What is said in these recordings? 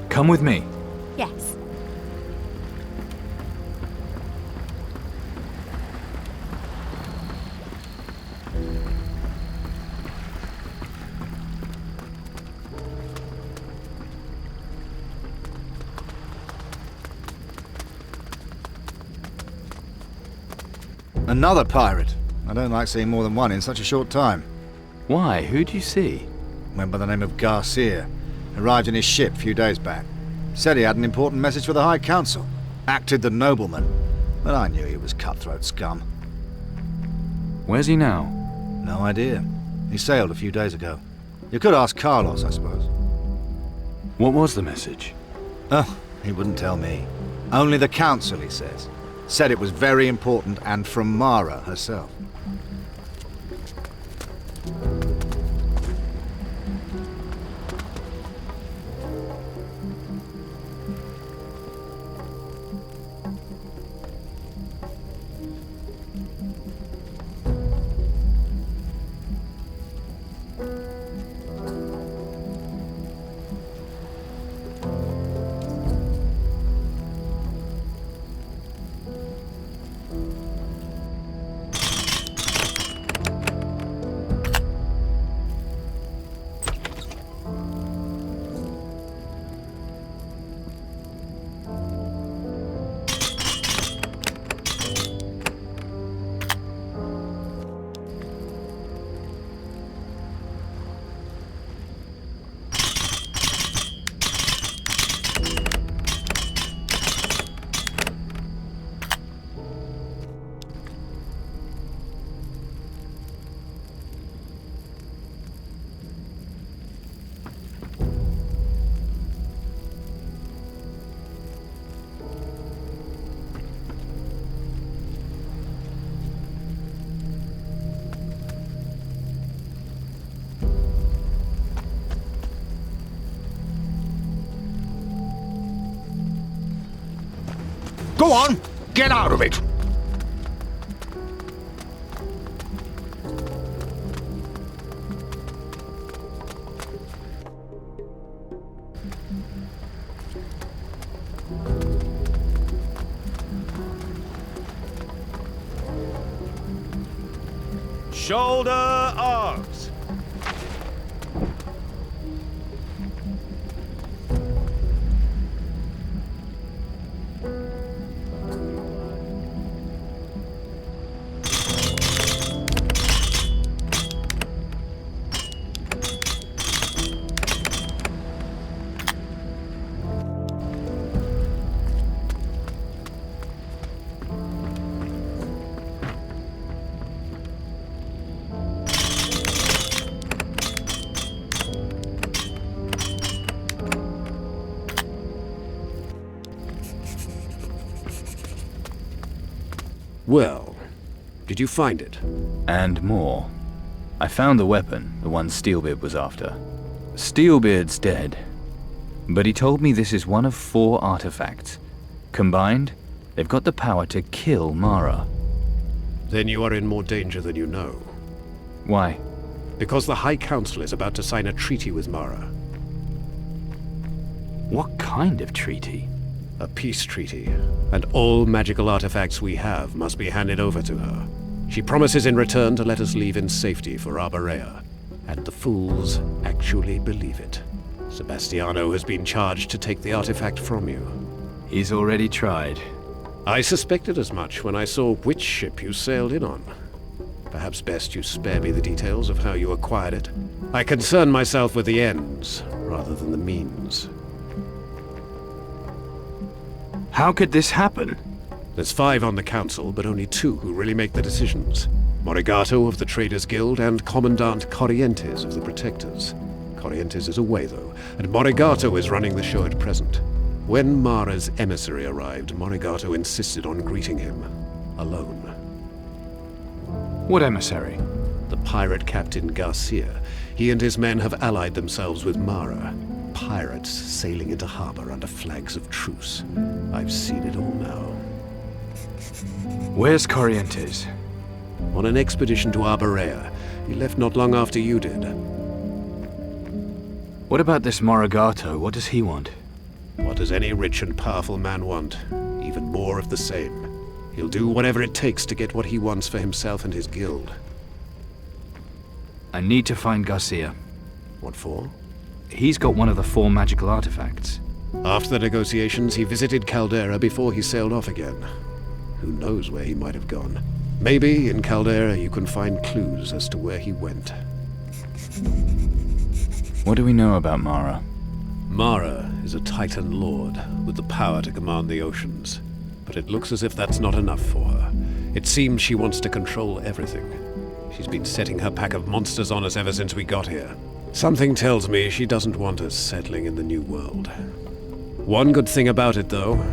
Come with me. Yes. Another pirate. I don't like seeing more than one in such a short time. Why? Who'd you see? Went by the name of Garcia. Arrived in his ship a few days back. Said he had an important message for the High Council. Acted the nobleman. But I knew he was cutthroat scum. Where's he now? No idea. He sailed a few days ago. You could ask Carlos, I suppose. What was the message? Oh, he wouldn't tell me. Only the Council, he says. Said it was very important and from Mara herself. Go on! Get out of it! Shoulder arms! Well, did you find it? And more. I found the weapon, the one Steelbeard was after. Steelbeard's dead. But he told me this is one of 4 artifacts. Combined, they've got the power to kill Mara. Then you are in more danger than you know. Why? Because the High Council is about to sign a treaty with Mara. What kind of treaty? A peace treaty, and all magical artifacts we have must be handed over to her. She promises in return to let us leave in safety for Arborea. And the fools actually believe it. Sebastiano has been charged to take the artifact from you. He's already tried. I suspected as much when I saw which ship you sailed in on. Perhaps best you spare me the details of how you acquired it. I concern myself with the ends, rather than the means. How could this happen? There's 5 on the council, but only 2 who really make the decisions. Mauregato of the Traders Guild and Commandant Corrientes of the Protectors. Corrientes is away, though, and Mauregato is running the show at present. When Mara's emissary arrived, Mauregato insisted on greeting him, alone. What emissary? The pirate captain Garcia. He and his men have allied themselves with Mara. Pirates sailing into harbor under flags of truce. I've seen it all now. Where's Corrientes? On an expedition to Arborea. He left not long after you did. What about this Mauregato? What does he want? What does any rich and powerful man want? Even more of the same. He'll do whatever it takes to get what he wants for himself and his guild. I need to find Garcia. What for? He's got one of the 4 magical artifacts. After the negotiations, he visited Caldera before he sailed off again. Who knows where he might have gone? Maybe in Caldera you can find clues as to where he went. What do we know about Mara? Mara is a Titan Lord with the power to command the oceans. But it looks as if that's not enough for her. It seems she wants to control everything. She's been setting her pack of monsters on us ever since we got here. Something tells me she doesn't want us settling in the New World. One good thing about it, though,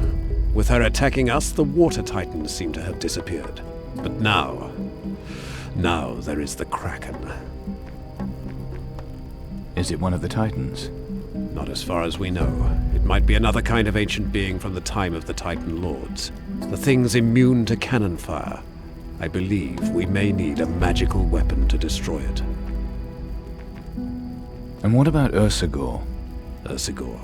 with her attacking us, the water titans seem to have disappeared. But now there is the Kraken. Is it one of the Titans? Not as far as we know. It might be another kind of ancient being from the time of the Titan Lords. The thing's immune to cannon fire. I believe we may need a magical weapon to destroy it. And what about Ursagor? Ursagor.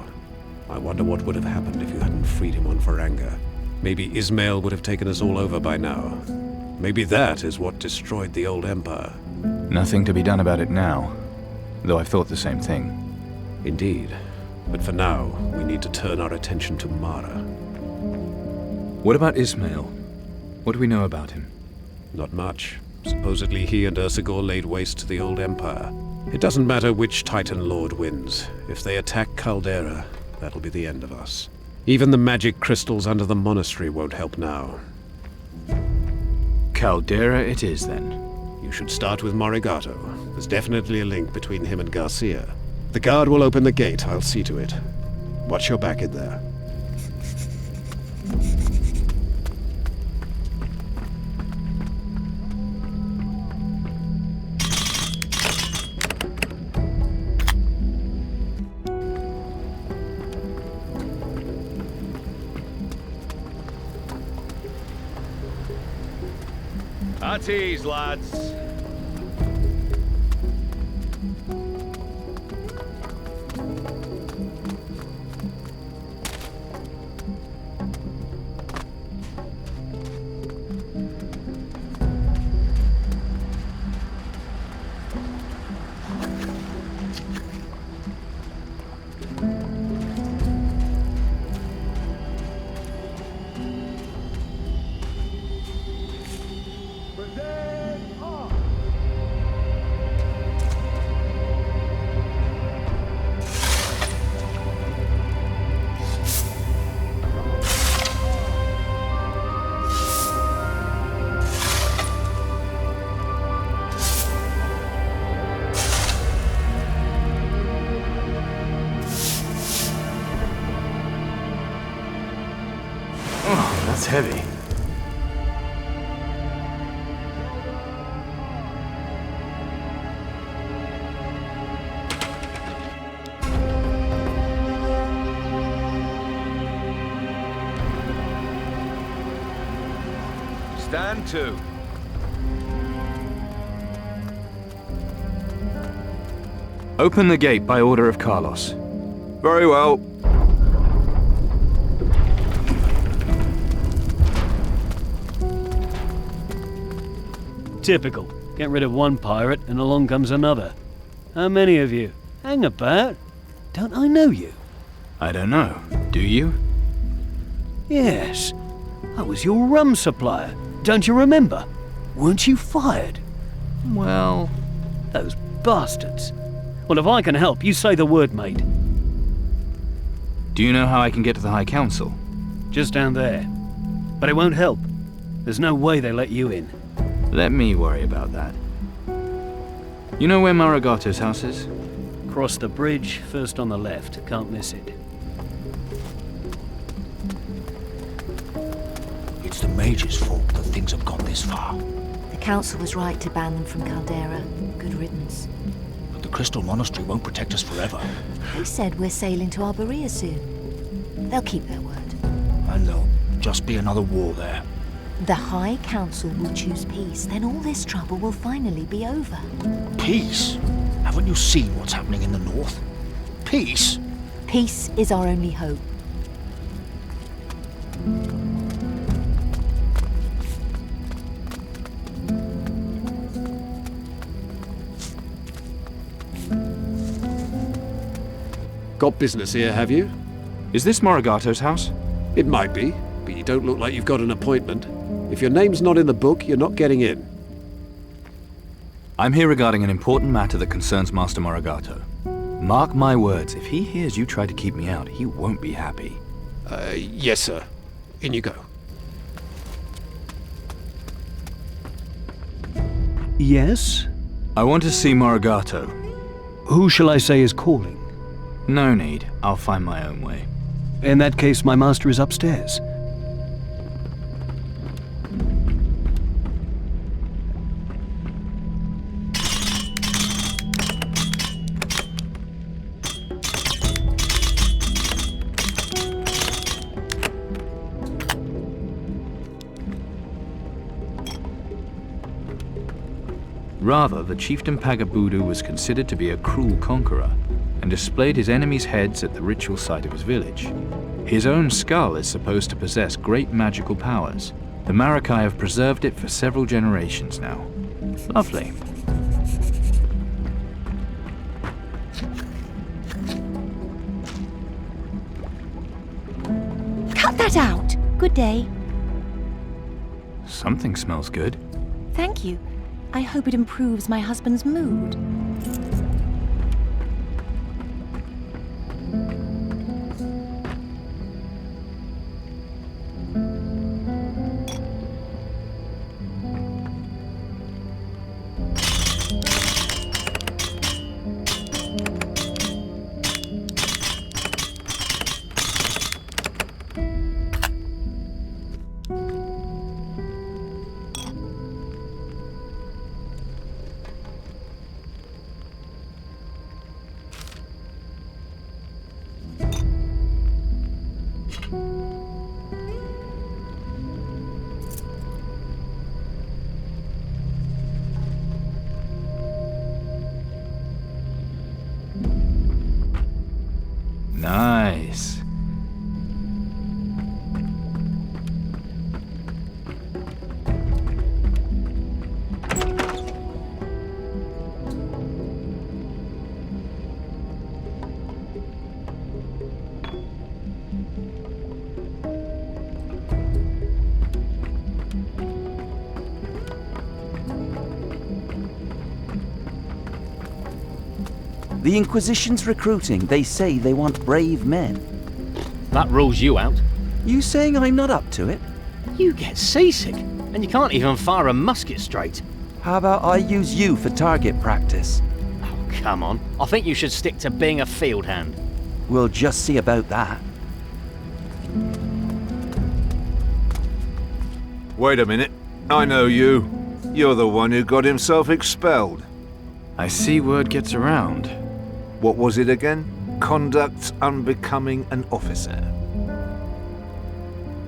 I wonder what would have happened if you hadn't freed him on Faranga. Maybe Ismail would have taken us all over by now. Maybe that is what destroyed the old empire. Nothing to be done about it now, though I've thought the same thing. Indeed. But for now, we need to turn our attention to Mara. What about Ismail? What do we know about him? Not much. Supposedly he and Ursagor laid waste to the old empire. It doesn't matter which Titan Lord wins. If they attack Caldera, that'll be the end of us. Even the magic crystals under the monastery won't help now. Caldera it is, then. You should start with Mauregato. There's definitely a link between him and Garcia. The guard will open the gate, I'll see to it. Watch your back in there. At ease, lads. That's heavy. Stand to. Open the gate by order of Carlos. Very well. Typical. Get rid of one pirate and along comes another. How many of you? Hang about. Don't I know you? I don't know. Do you? Yes. I was your rum supplier. Don't you remember? Weren't you fired? Well... Those bastards. Well, if I can help, you say the word, mate. Do you know how I can get to the High Council? Just down there. But it won't help. There's no way they let you in. Let me worry about that. You know where Mauregato's house is? Cross the bridge, first on the left. Can't miss it. It's the Mage's fault that things have gone this far. The council was right to ban them from Caldera. Good riddance. But the Crystal Monastery won't protect us forever. They said we're sailing to Arborea soon. They'll keep their word. And there'll just be another war there. The High Council will choose peace, then all this trouble will finally be over. Peace? Haven't you seen what's happening in the north? Peace? Peace is our only hope. Got business here, have you? Is this Mauregato's house? It might be, but you don't look like you've got an appointment. If your name's not in the book, you're not getting in. I'm here regarding an important matter that concerns Master Mauregato. Mark my words, if he hears you try to keep me out, he won't be happy. Yes, sir. In you go. Yes? I want to see Mauregato. Who shall I say is calling? No need. I'll find my own way. In that case, my master is upstairs. Rather, the chieftain Pagabudu was considered to be a cruel conqueror, and displayed his enemies' heads at the ritual site of his village. His own skull is supposed to possess great magical powers. The Marakai have preserved it for several generations now. Lovely. Cut that out! Good day. Something smells good. Thank you. I hope it improves my husband's mood. Nice. The Inquisition's recruiting. They say they want brave men. That rules you out. You saying I'm not up to it? You get seasick, and you can't even fire a musket straight. How about I use you for target practice? Oh, come on. I think you should stick to being a field hand. We'll just see about that. Wait a minute. I know you. You're the one who got himself expelled. I see word gets around. What was it again? Conduct unbecoming an officer.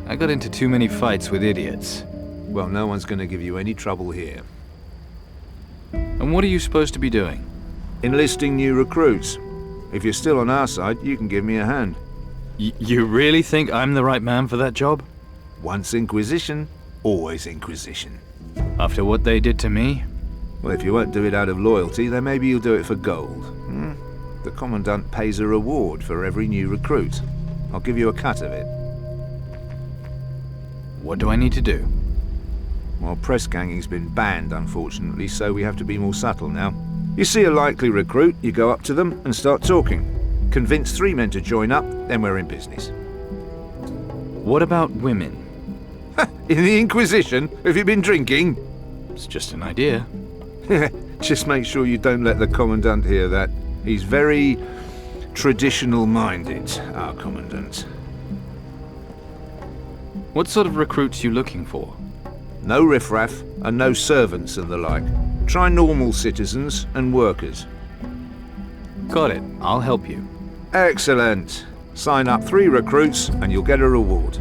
I got into too many fights with idiots. Well, no one's going to give you any trouble here. And what are you supposed to be doing? Enlisting new recruits. If you're still on our side, you can give me a hand. You really think I'm the right man for that job? Once Inquisition, always Inquisition. After what they did to me? Well, if you won't do it out of loyalty, then maybe you'll do it for gold. The Commandant pays a reward for every new recruit. I'll give you a cut of it. What do I need to do? Well, press ganging's been banned, unfortunately, so we have to be more subtle now. You see a likely recruit, you go up to them and start talking. Convince 3 men to join up, then we're in business. What about women? In the Inquisition? Have you been drinking? It's just an idea. Just make sure you don't let the Commandant hear that. He's very traditional-minded, our Commandant. What sort of recruits you looking for? No riffraff and no servants and the like. Try normal citizens and workers. Got it. I'll help you. Excellent. Sign up 3 recruits and you'll get a reward.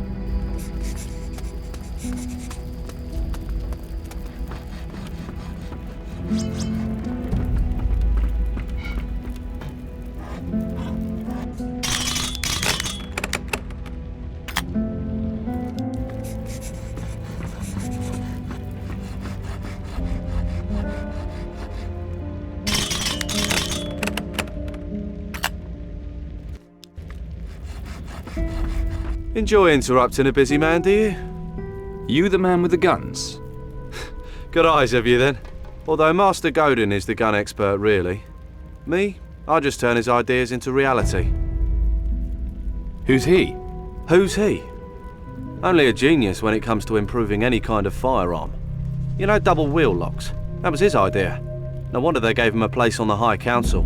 Enjoy interrupting a busy man, do you? You the man with the guns? Good eyes have you then? Although Master Godin is the gun expert, really. Me? I just turn his ideas into reality. Who's he? Who's he? Only a genius when it comes to improving any kind of firearm. You know, double wheel locks? That was his idea. No wonder they gave him a place on the High Council.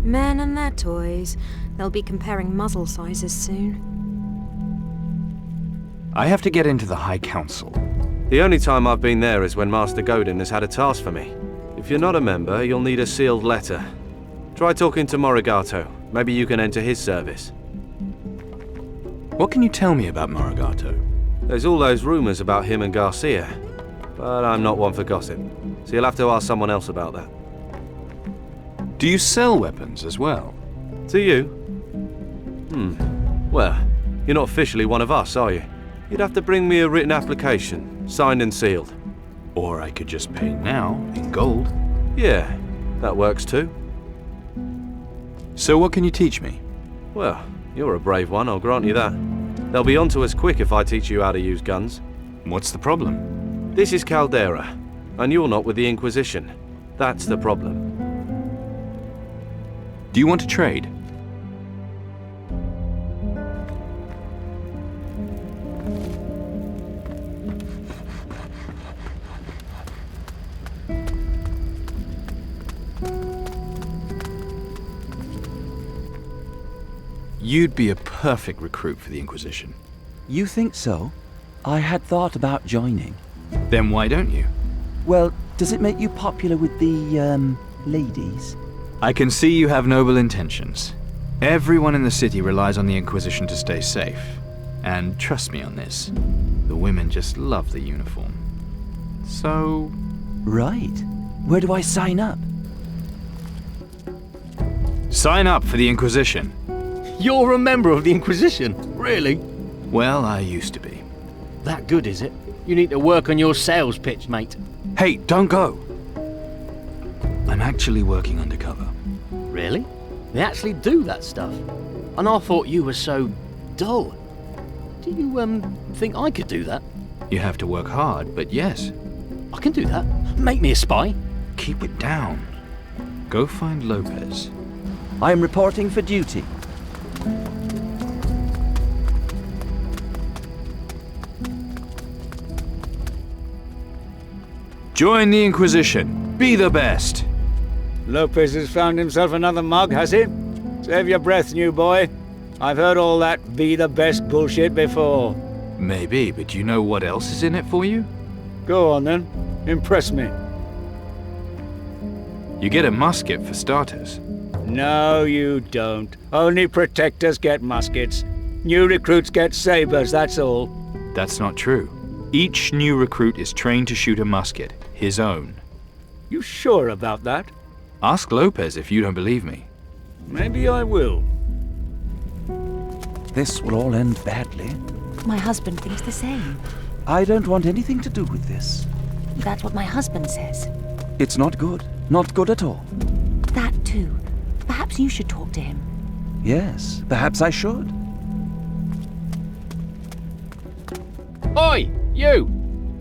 Men and their toys. They'll be comparing muzzle sizes soon. I have to get into the High Council. The only time I've been there is when Master Godin has had a task for me. If you're not a member, you'll need a sealed letter. Try talking to Mauregato. Maybe you can enter his service. What can you tell me about Mauregato? There's all those rumours about him and Garcia. But I'm not one for gossip, so you'll have to ask someone else about that. Do you sell weapons as well? To you? Well, you're not officially one of us, are you? You'd have to bring me a written application, signed and sealed. Or I could just pay now, in gold. Yeah, that works too. So what can you teach me? Well, you're a brave one, I'll grant you that. They'll be onto us quick if I teach you how to use guns. What's the problem? This is Caldera, and you're not with the Inquisition. That's the problem. Do you want to trade? You'd be a perfect recruit for the Inquisition. You think so? I had thought about joining. Then why don't you? Well, does it make you popular with the, ladies? I can see you have noble intentions. Everyone in the city relies on the Inquisition to stay safe. And trust me on this, the women just love the uniform. So... Right. Where do I sign up? Sign up for the Inquisition. You're a member of the Inquisition? Really? Well, I used to be. That good, is it? You need to work on your sales pitch, mate. Hey, don't go! I'm actually working undercover. Really? They actually do that stuff? And I thought you were so dull. Do you, think I could do that? You have to work hard, but yes. I can do that. Make me a spy. Keep it down. Go find Lopez. I am reporting for duty. Join the Inquisition. Be the best. Lopez has found himself another mug, has he? Save your breath, new boy. I've heard all that be the best bullshit before. Maybe, but you know what else is in it for you? Go on then. Impress me. You get a musket for starters. No, you don't. Only protectors get muskets. New recruits get sabers, that's all. That's not true. Each new recruit is trained to shoot a musket, his own. You sure about that? Ask Lopez if you don't believe me. Maybe I will. This will all end badly. My husband thinks the same. I don't want anything to do with this. That's what my husband says. It's not good. Not good at all. That too. Perhaps you should talk to him. Yes, perhaps I should. Oi, you!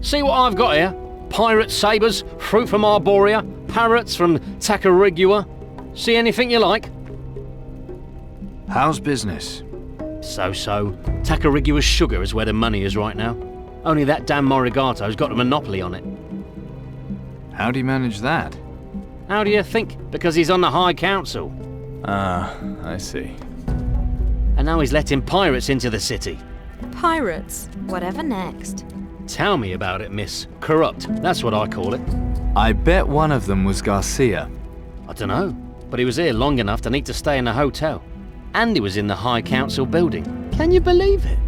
See what I've got here? Pirate sabres, fruit from Arborea, parrots from Tacarigua. See anything you like? How's business? So-so. Tacarigua's sugar is where the money is right now. Only that damn Mauregato's got a monopoly on it. How do you manage that? How do you think? Because he's on the High Council. Ah, I see. And now he's letting pirates into the city. Pirates? Whatever next. Tell me about it, miss. Corrupt. That's what I call it. I bet one of them was Garcia. I don't know, but he was here long enough to need to stay in a hotel. And he was in the High Council building. Can you believe it?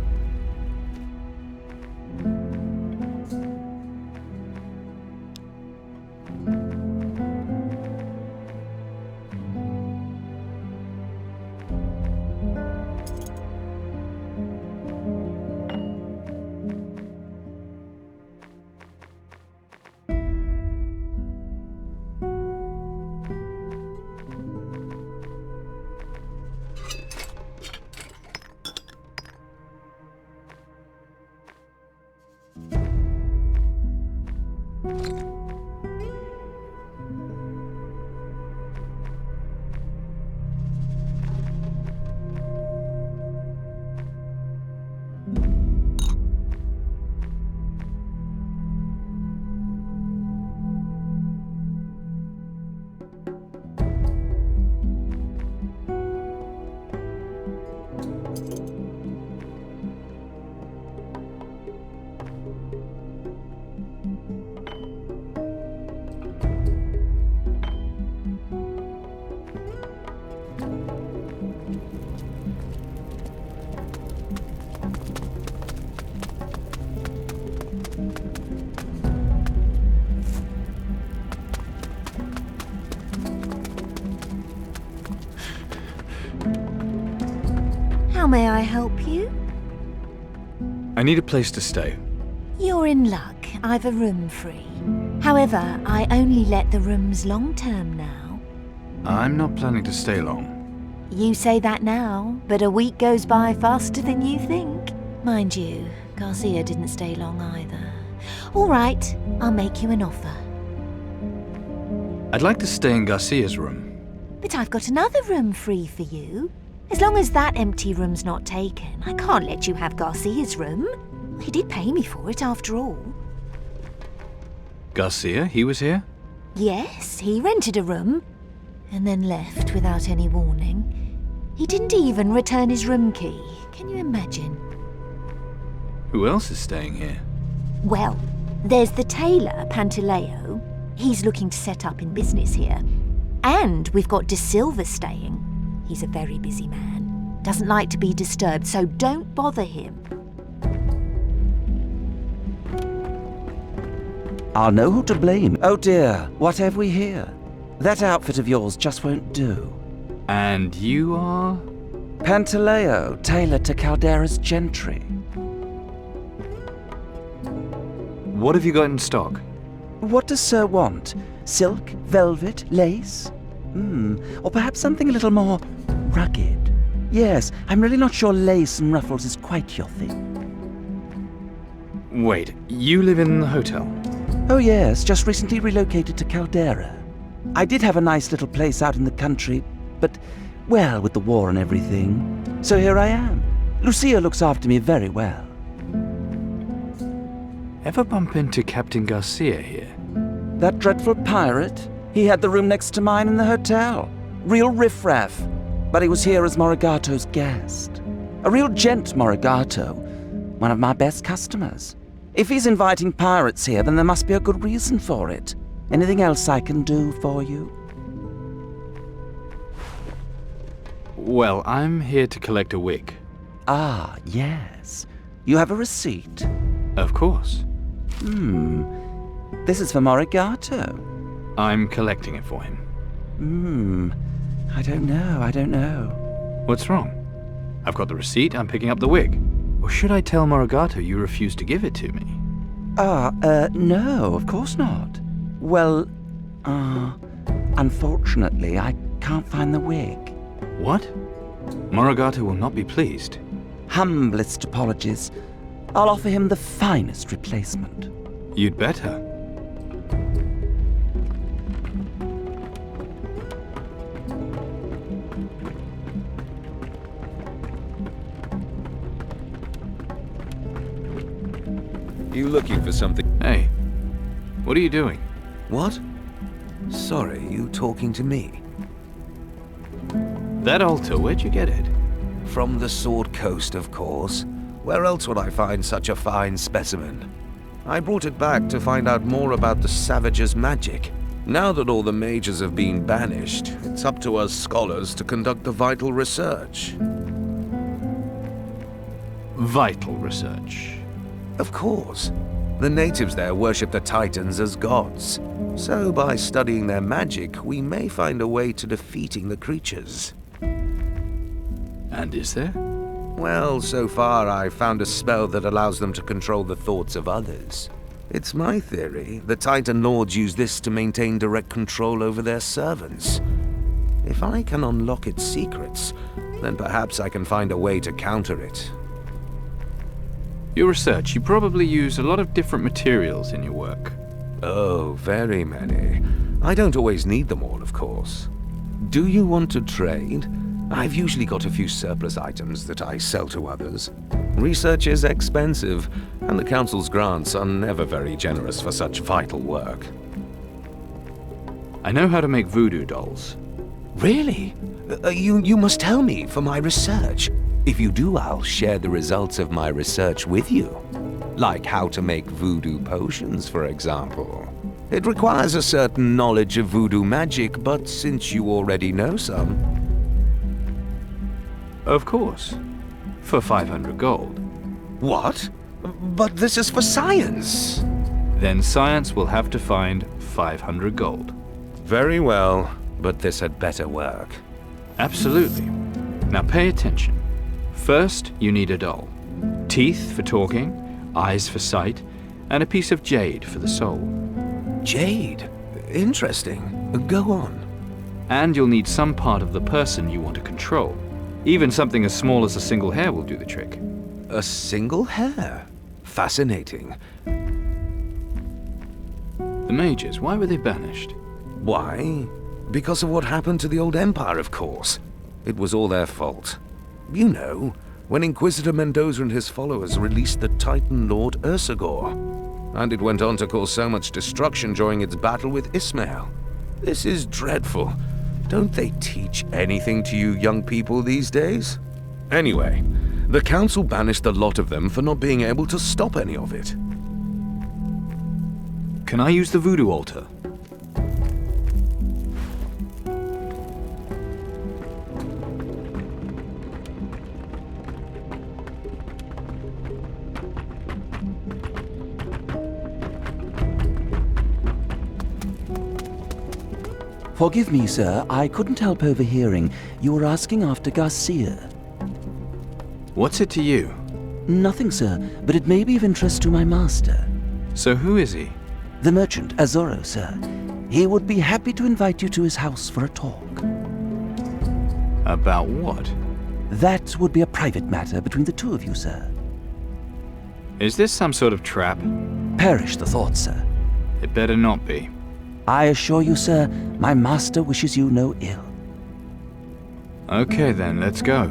How may I help you? I need a place to stay. You're in luck. I've a room free. However, I only let the rooms long-term now. I'm not planning to stay long. You say that now, but a week goes by faster than you think. Mind you, Garcia didn't stay long either. All right, I'll make you an offer. I'd like to stay in Garcia's room. But I've got another room free for you. As long as that empty room's not taken, I can't let you have Garcia's room. He did pay me for it after all. Garcia? He was here? Yes, he rented a room and then left without any warning. He didn't even return his room key. Can you imagine? Who else is staying here? Well, there's the tailor, Pantaleo. He's looking to set up in business here. And we've got De Silva staying. He's a very busy man. Doesn't like to be disturbed, so don't bother him. I'll know who to blame. Oh dear, what have we here? That outfit of yours just won't do. And you are? Pantaleo, tailor to Caldera's gentry. What have you got in stock? What does Sir want? Silk, velvet, lace? Or perhaps something a little more rugged? Yes, I'm really not sure lace and ruffles is quite your thing. Wait, you live in the hotel? Oh yes, just recently relocated to Caldera. I did have a nice little place out in the country, but, well, with the war and everything. So here I am. Lucia looks after me very well. Ever bump into Captain Garcia here? That dreadful pirate? He had the room next to mine in the hotel. Real riffraff. But he was here as Maurigato's guest. A real gent, Mauregato. One of my best customers. If he's inviting pirates here, then there must be a good reason for it. Anything else I can do for you? Well, I'm here to collect a wig. Ah, yes. You have a receipt? Of course. This is for Mauregato. I'm collecting it for him. I don't know. What's wrong? I've got the receipt, I'm picking up the wig. Or should I tell Mauregato you refused to give it to me? No, of course not. Well, unfortunately, I can't find the wig. What? Mauregato will not be pleased. Humblest apologies. I'll offer him the finest replacement. You'd better. You looking for something? Hey, what are you doing? What? Sorry, you talking to me? That altar, where'd you get it? From the Sword Coast, of course. Where else would I find such a fine specimen? I brought it back to find out more about the Savage's magic. Now that all the mages have been banished, it's up to us scholars to conduct the vital research. Vital research? Of course. The natives there worship the Titans as gods. So by studying their magic, we may find a way to defeating the creatures. And is there? Well, so far I've found a spell that allows them to control the thoughts of others. It's my theory the Titan Lords use this to maintain direct control over their servants. If I can unlock its secrets, then perhaps I can find a way to counter it. Your research, you probably use a lot of different materials in your work. Oh, very many. I don't always need them all, of course. Do you want to trade? I've usually got a few surplus items that I sell to others. Research is expensive, and the Council's grants are never very generous for such vital work. I know how to make voodoo dolls. Really? You must tell me for my research. If you do, I'll share the results of my research with you. Like how to make voodoo potions, for example. It requires a certain knowledge of voodoo magic, but since you already know some... Of course. For 500 gold. What? But this is for science! Then science will have to find 500 gold. Very well, but this had better work. Absolutely. Now pay attention. First, you need a doll. Teeth for talking, eyes for sight, and a piece of jade for the soul. Jade? Interesting. Go on. And you'll need some part of the person you want to control. Even something as small as a single hair will do the trick. A single hair? Fascinating. The mages, why were they banished? Why? Because of what happened to the old Empire, of course. It was all their fault. You know, when Inquisitor Mendoza and his followers released the Titan Lord Ursagor. And it went on to cause so much destruction during its battle with Ismail. This is dreadful. Don't they teach anything to you young people these days? Anyway, the Council banished the lot of them for not being able to stop any of it. Can I use the voodoo altar? Forgive me, sir. I couldn't help overhearing. You were asking after Garcia. What's it to you? Nothing, sir, but it may be of interest to my master. So who is he? The merchant, Azoro, sir. He would be happy to invite you to his house for a talk. About what? That would be a private matter between the two of you, sir. Is this some sort of trap? Perish the thought, sir. It better not be. I assure you, sir, my master wishes you no ill. Okay then, let's go.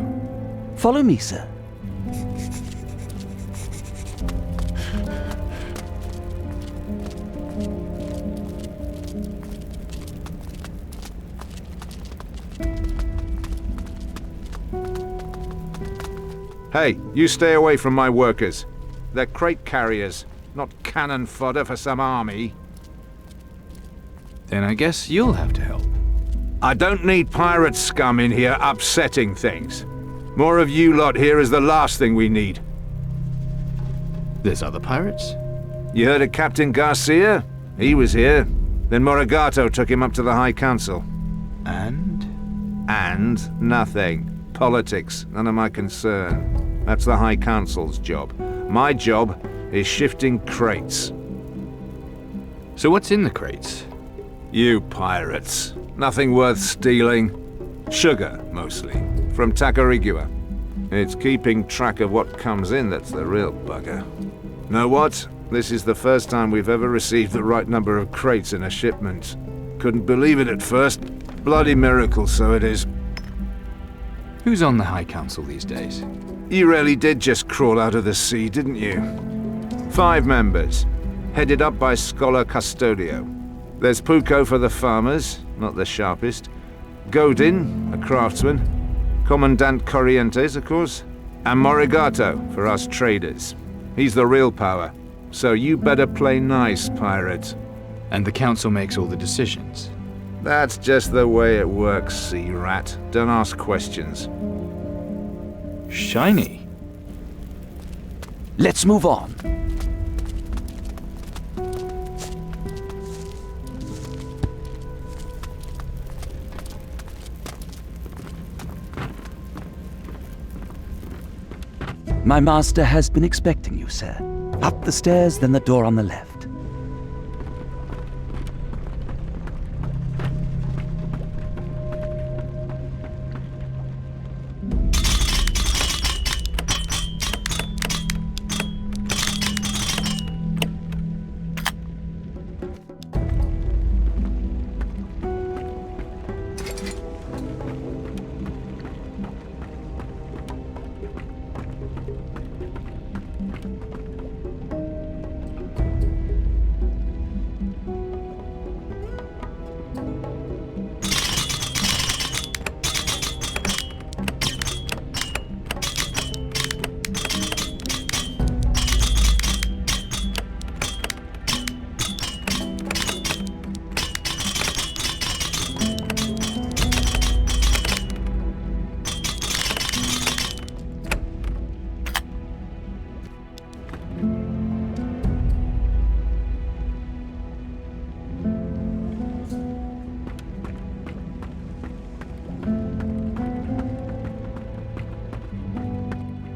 Follow me, sir. Hey, you stay away from my workers. They're crate carriers, not cannon fodder for some army. Then I guess you'll have to help. I don't need pirate scum in here upsetting things. More of you lot here is the last thing we need. There's other pirates? You heard of Captain Garcia? He was here. Then Mauregato took him up to the High Council. And? And nothing. Politics, none of my concern. That's the High Council's job. My job is shifting crates. So what's in the crates? You pirates. Nothing worth stealing. Sugar, mostly. From Tacarigua. It's keeping track of what comes in that's the real bugger. Know what? This is the first time we've ever received the right number of crates in a shipment. Couldn't believe it at first. Bloody miracle, so it is. Who's on the High Council these days? You really did just crawl out of the sea, didn't you? 5 members, headed up by Scholar Custodio. There's Puko for the farmers, not the sharpest. Godin, a craftsman. Commandant Corrientes, of course. And Mauregato for us traders. He's the real power. So you better play nice, pirate. And the council makes all the decisions? That's just the way it works, sea rat. Don't ask questions. Shiny. Let's move on. My master has been expecting you, sir. Up the stairs, then the door on the left.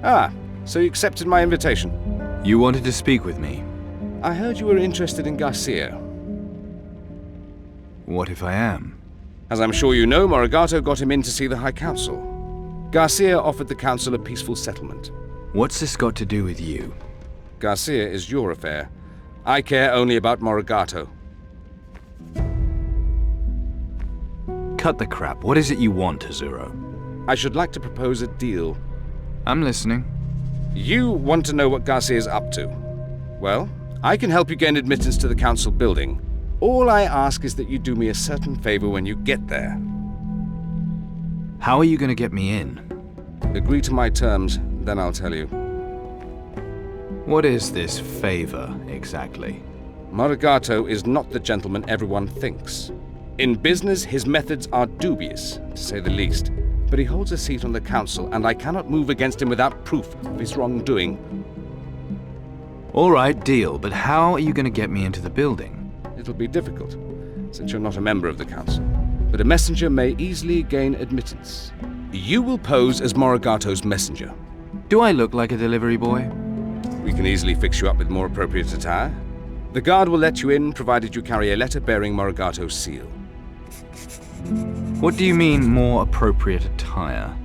Ah, so you accepted my invitation. You wanted to speak with me. I heard you were interested in Garcia. What if I am? As I'm sure you know, Mauregato got him in to see the High Council. Garcia offered the Council a peaceful settlement. What's this got to do with you? Garcia is your affair. I care only about Mauregato. Cut the crap. What is it you want, Azuro? I should like to propose a deal. I'm listening. You want to know what Garcia's up to. Well, I can help you gain admittance to the Council building. All I ask is that you do me a certain favor when you get there. How are you going to get me in? Agree to my terms, then I'll tell you. What is this favor, exactly? Mauregato is not the gentleman everyone thinks. In business, his methods are dubious, to say the least. But he holds a seat on the Council, and I cannot move against him without proof of his wrongdoing. All right, deal, but how are you going to get me into the building? It'll be difficult, since you're not a member of the Council. But a messenger may easily gain admittance. You will pose as Maurigato's messenger. Do I look like a delivery boy? We can easily fix you up with more appropriate attire. The guard will let you in, provided you carry a letter bearing Maurigato's seal. What do you mean, more appropriate attire?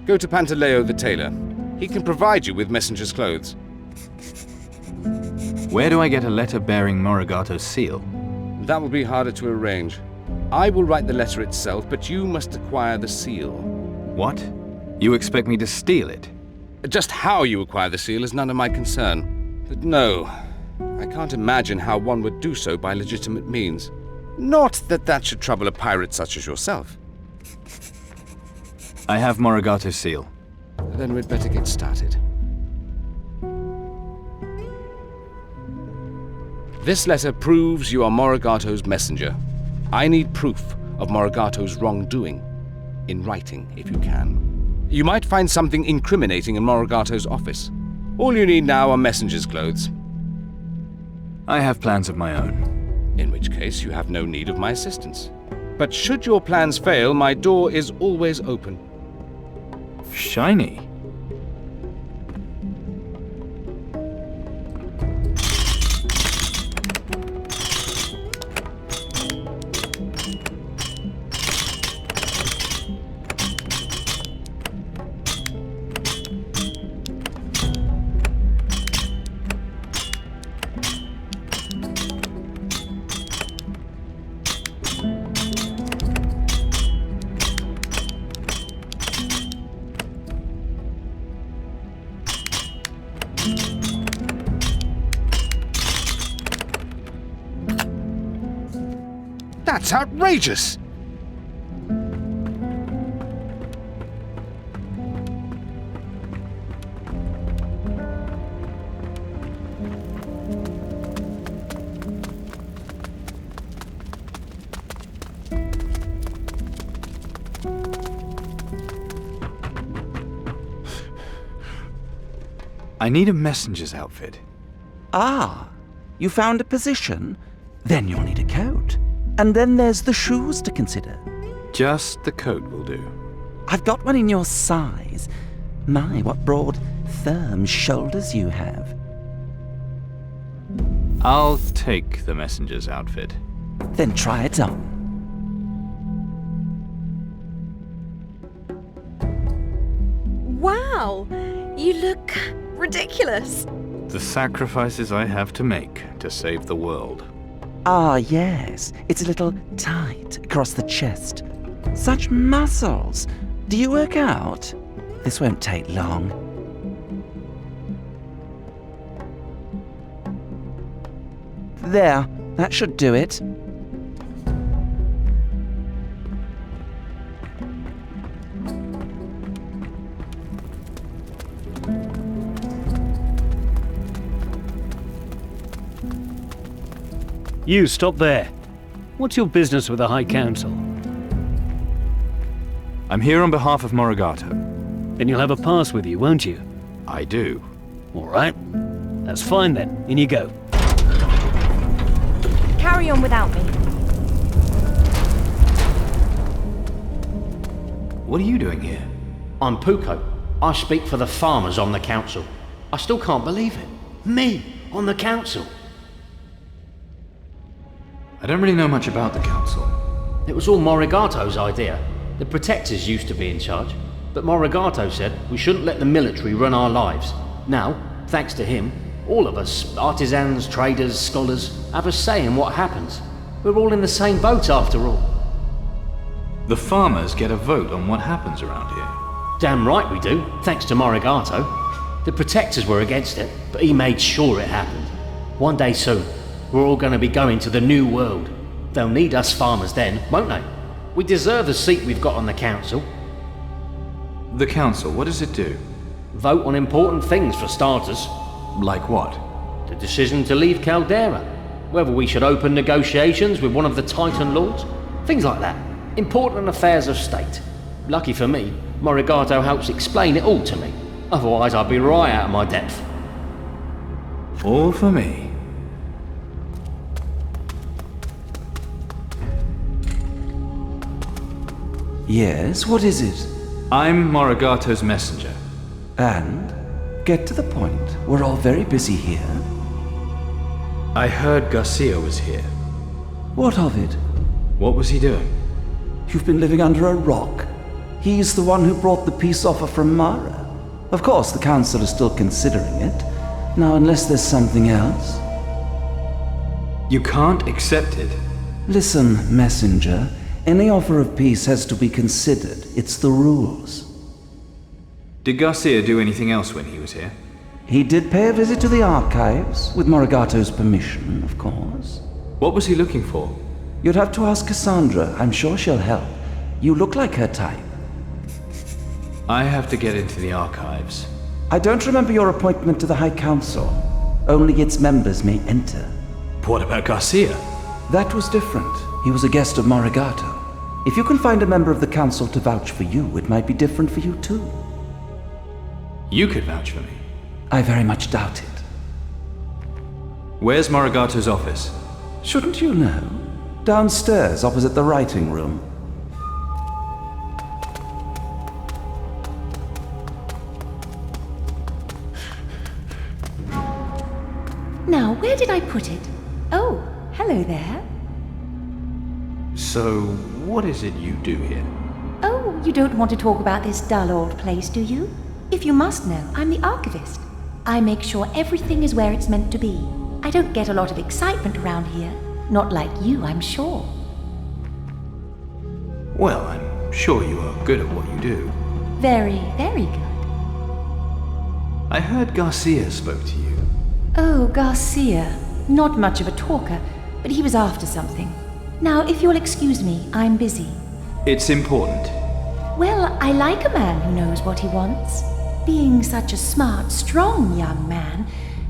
Go to Pantaleo the tailor. He can provide you with messenger's clothes. Where do I get a letter bearing Maurigato's seal? That will be harder to arrange. I will write the letter itself, but you must acquire the seal. What? You expect me to steal it? Just how you acquire the seal is none of my concern. But no, I can't imagine how one would do so by legitimate means. Not that that should trouble a pirate such as yourself. I have Maurigato's seal. Then we'd better get started. This letter proves you are Maurigato's messenger. I need proof of Maurigato's wrongdoing. In writing, if you can. You might find something incriminating in Maurigato's office. All you need now are messenger's clothes. I have plans of my own. In which case, you have no need of my assistance. But should your plans fail, my door is always open. Shiny. That's outrageous! I need a messenger's outfit. Ah, you found a position? Then you'll need a coat. And then there's the shoes to consider. Just the coat will do. I've got one in your size. My, what broad, firm shoulders you have. I'll take the messenger's outfit. Then try it on. Wow! You look ridiculous. The sacrifices I have to make to save the world. Ah, yes. It's a little tight across the chest. Such muscles. Do you work out? This won't take long. There. That should do it. You, stop there. What's your business with the High Council? I'm here on behalf of Mauregato. Then you'll have a pass with you, won't you? I do. All right. That's fine then. In you go. Carry on without me. What are you doing here? I'm Puko. I speak for the farmers on the council. I still can't believe it. Me, on the council. I don't really know much about the council. It was all Maurigato's idea. The protectors used to be in charge, but Mauregato said we shouldn't let the military run our lives. Now, thanks to him, all of us, artisans, traders, scholars, have a say in what happens. We're all in the same boat after all. The farmers get a vote on what happens around here. Damn right we do, thanks to Mauregato. The protectors were against it, but he made sure it happened. One day soon, we're all going to be going to the new world. They'll need us farmers then, won't they? We deserve the seat we've got on the council. The council, what does it do? Vote on important things for starters. Like what? The decision to leave Caldera. Whether we should open negotiations with one of the Titan Lords. Things like that. Important affairs of state. Lucky for me, Mauregato helps explain it all to me. Otherwise I'd be right out of my depth. All for me. Yes, what is it? I'm Maurigato's messenger. And? Get to the point. We're all very busy here. I heard Garcia was here. What of it? What was he doing? You've been living under a rock. He's the one who brought the peace offer from Mara. Of course, the council is still considering it. Now, unless there's something else. You can't accept it. Listen, messenger. Any offer of peace has to be considered. It's the rules. Did Garcia do anything else when he was here? He did pay a visit to the archives, with Maurigato's permission, of course. What was he looking for? You'd have to ask Cassandra. I'm sure she'll help. You look like her type. I have to get into the archives. I don't remember your appointment to the High Council. Only its members may enter. What about Garcia? That was different. He was a guest of Mauregato. If you can find a member of the council to vouch for you, it might be different for you too. You could vouch for me. I very much doubt it. Where's Maurigato's office? Shouldn't you know? Downstairs, opposite the writing room. Now, where did I put it? Oh, hello there. So, what is it you do here? Oh, you don't want to talk about this dull old place, do you? If you must know, I'm the archivist. I make sure everything is where it's meant to be. I don't get a lot of excitement around here. Not like you, I'm sure. Well, I'm sure you are good at what you do. Very, very good. I heard Garcia spoke to you. Oh, Garcia. Not much of a talker, but he was after something. Now, if you'll excuse me, I'm busy. It's important. Well, I like a man who knows what he wants. Being such a smart, strong young man,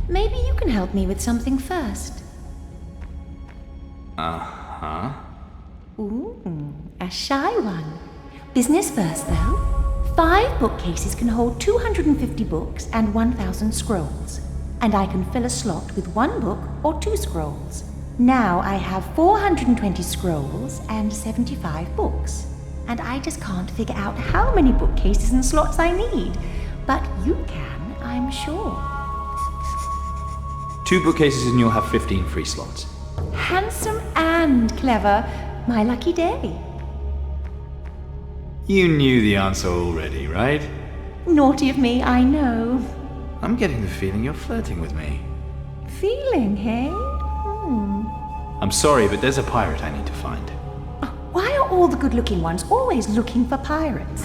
maybe you can help me with something first. Uh-huh. Ooh, a shy one. Business first, though. 5 bookcases can hold 250 books and 1,000 scrolls. And I can fill a slot with 1 book or 2 scrolls. Now I have 420 scrolls and 75 books. And I just can't figure out how many bookcases and slots I need. But you can, I'm sure. 2 bookcases and you'll have 15 free slots. Handsome and clever. My lucky day. You knew the answer already, right? Naughty of me, I know. I'm getting the feeling you're flirting with me. Feeling, hey? I'm sorry, but there's a pirate I need to find. Why are all the good-looking ones always looking for pirates?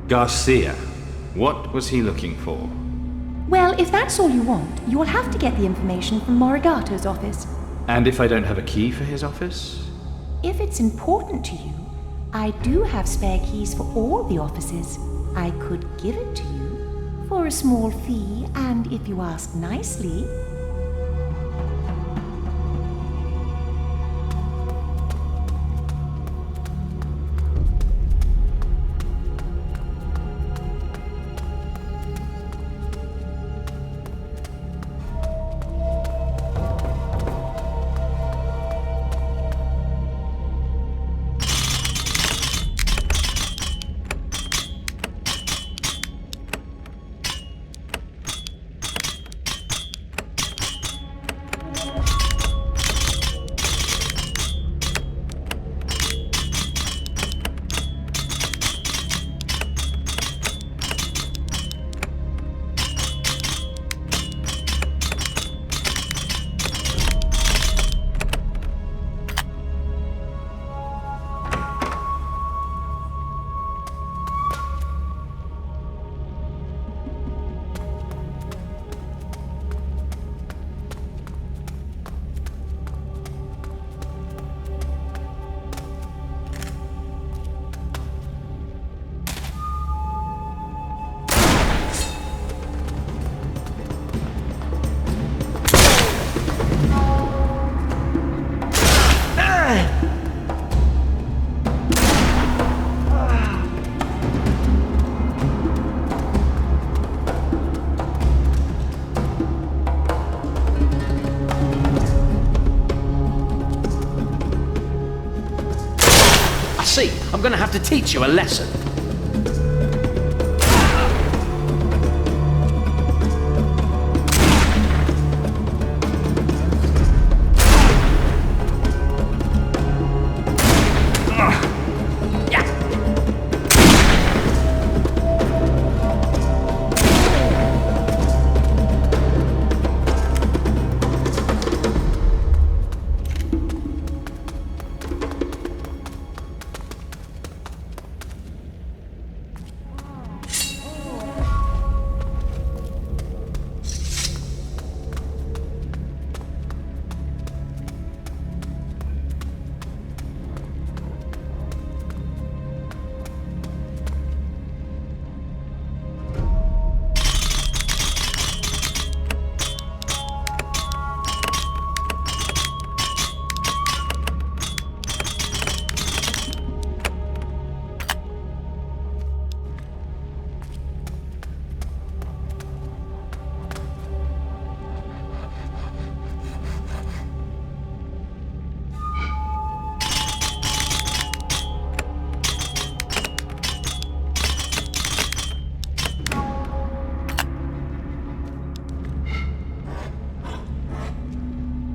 Garcia. What was he looking for? Well, if that's all you want, you will have to get the information from Maurigato's office. And if I don't have a key for his office? If it's important to you, I do have spare keys for all the offices. I could give it to you for a small fee, and if you ask nicely. see, I'm gonna have to teach you a lesson.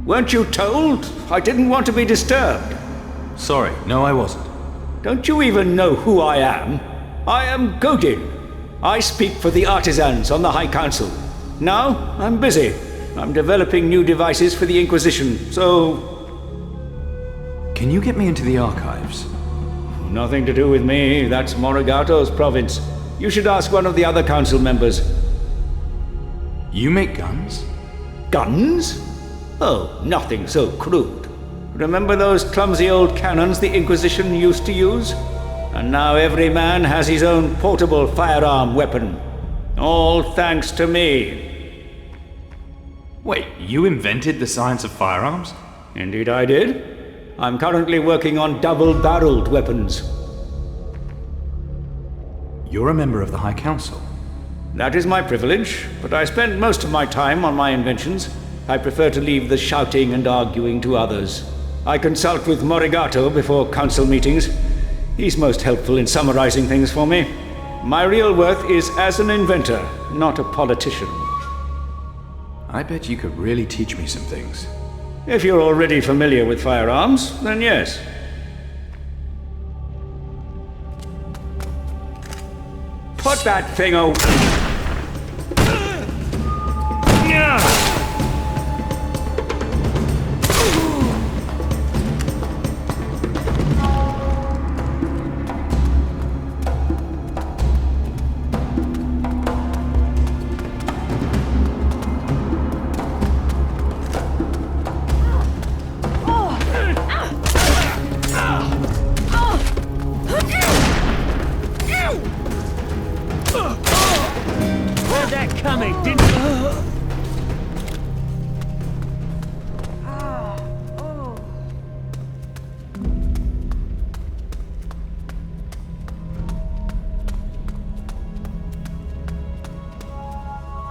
Weren't you told? I didn't want to be disturbed. Sorry, no, I wasn't. Don't you even know who I am? I am Godin. I speak for the artisans on the High Council. Now, I'm busy. I'm developing new devices for the Inquisition, so... Can you get me into the archives? Nothing to do with me. That's Maurigato's province. You should ask one of the other council members. You make guns? Guns? Oh, nothing so crude. Remember those clumsy old cannons the Inquisition used to use? And now every man has his own portable firearm weapon. All thanks to me. Wait, you invented the science of firearms? Indeed I did. I'm currently working on double-barreled weapons. You're a member of the High Council? That is my privilege, but I spend most of my time on my inventions. I prefer to leave the shouting and arguing to others. I consult with Mauregato before council meetings. He's most helpful in summarizing things for me. My real worth is as an inventor, not a politician. I bet you could really teach me some things. If you're already familiar with firearms, then yes. Put that thing away!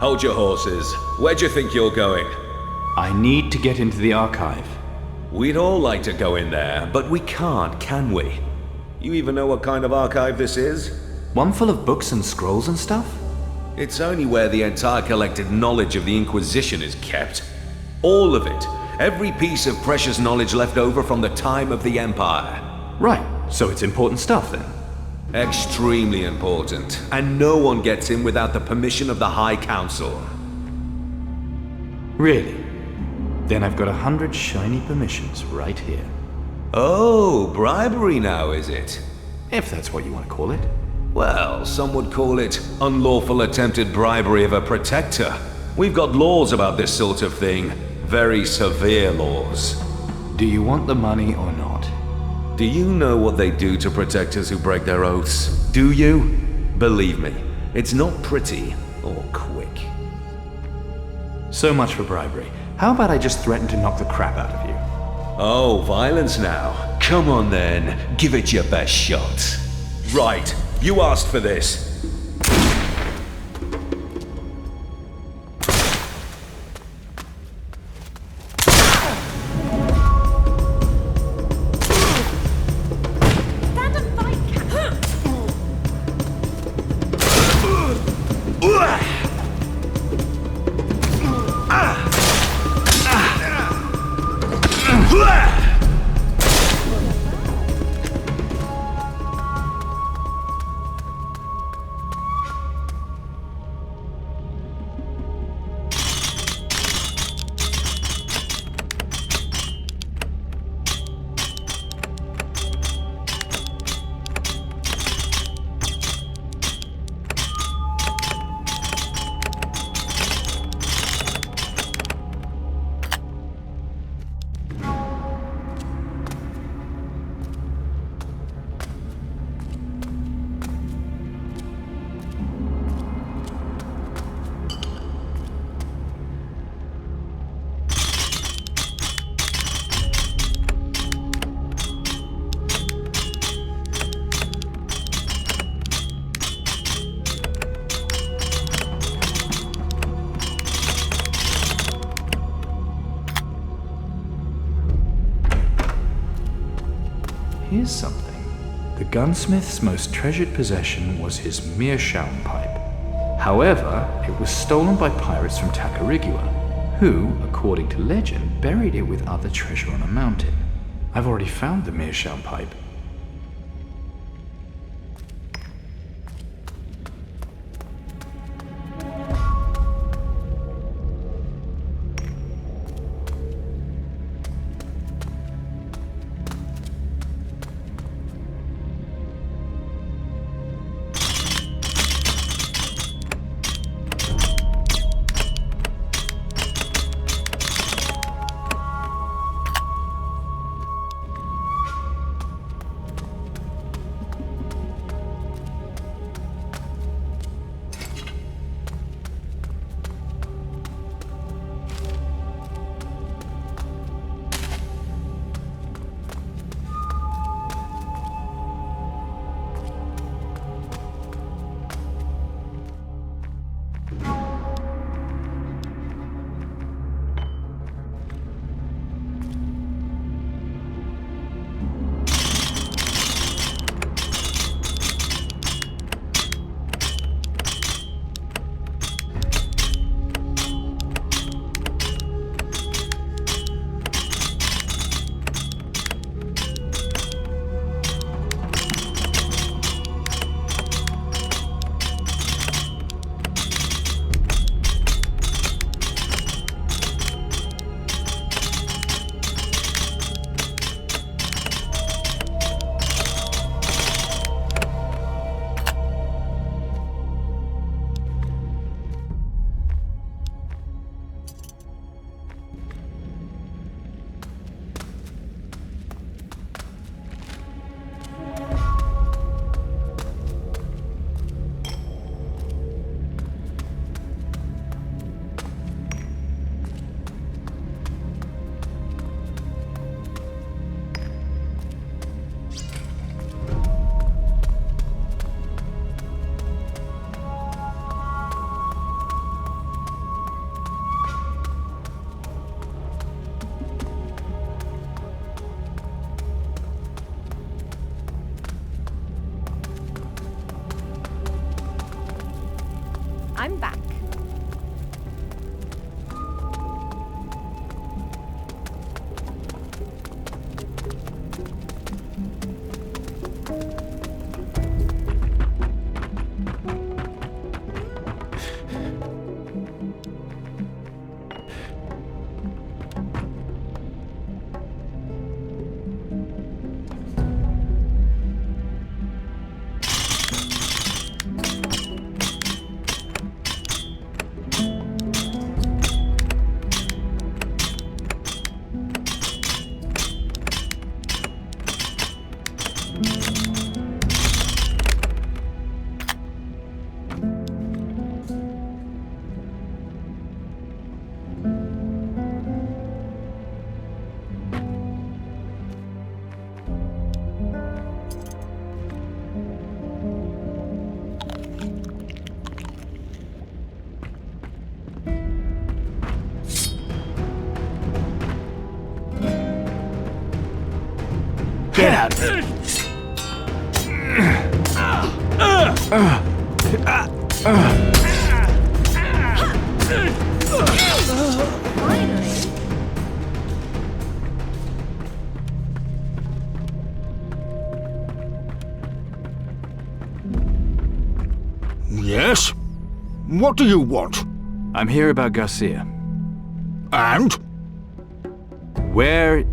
Hold your horses. Where do you think you're going? I need to get into the archive. We'd all like to go in there, but we can't, can we? You even know what kind of archive this is? One full of books and scrolls and stuff? It's only where the entire collected knowledge of the Inquisition is kept. All of it. Every piece of precious knowledge left over from the time of the Empire. Right, so it's important stuff then. Extremely important. And no one gets in without the permission of the High Council. Really? Then I've got 100 shiny permissions right here. Oh, bribery now, is it? If that's what you want to call it. Well, some would call it unlawful attempted bribery of a protector. We've got laws about this sort of thing. Very severe laws. Do you want the money or not? Do you know what they do to protectors who break their oaths? Do you? Believe me, it's not pretty or quick. So much for bribery. How about I just threaten to knock the crap out of you? Oh, violence now. Come on then, give it your best shot. Right, you asked for this. Stand Here's something. The gunsmith's most treasured possession was his meerschaum pipe. However, it was stolen by pirates from Tacarigua, who, according to legend, buried it with other treasure on a mountain. I've already found the meerschaum pipe. I'm back. Get out of here! Yes? What do you want? I'm here about Garcia. And? Where...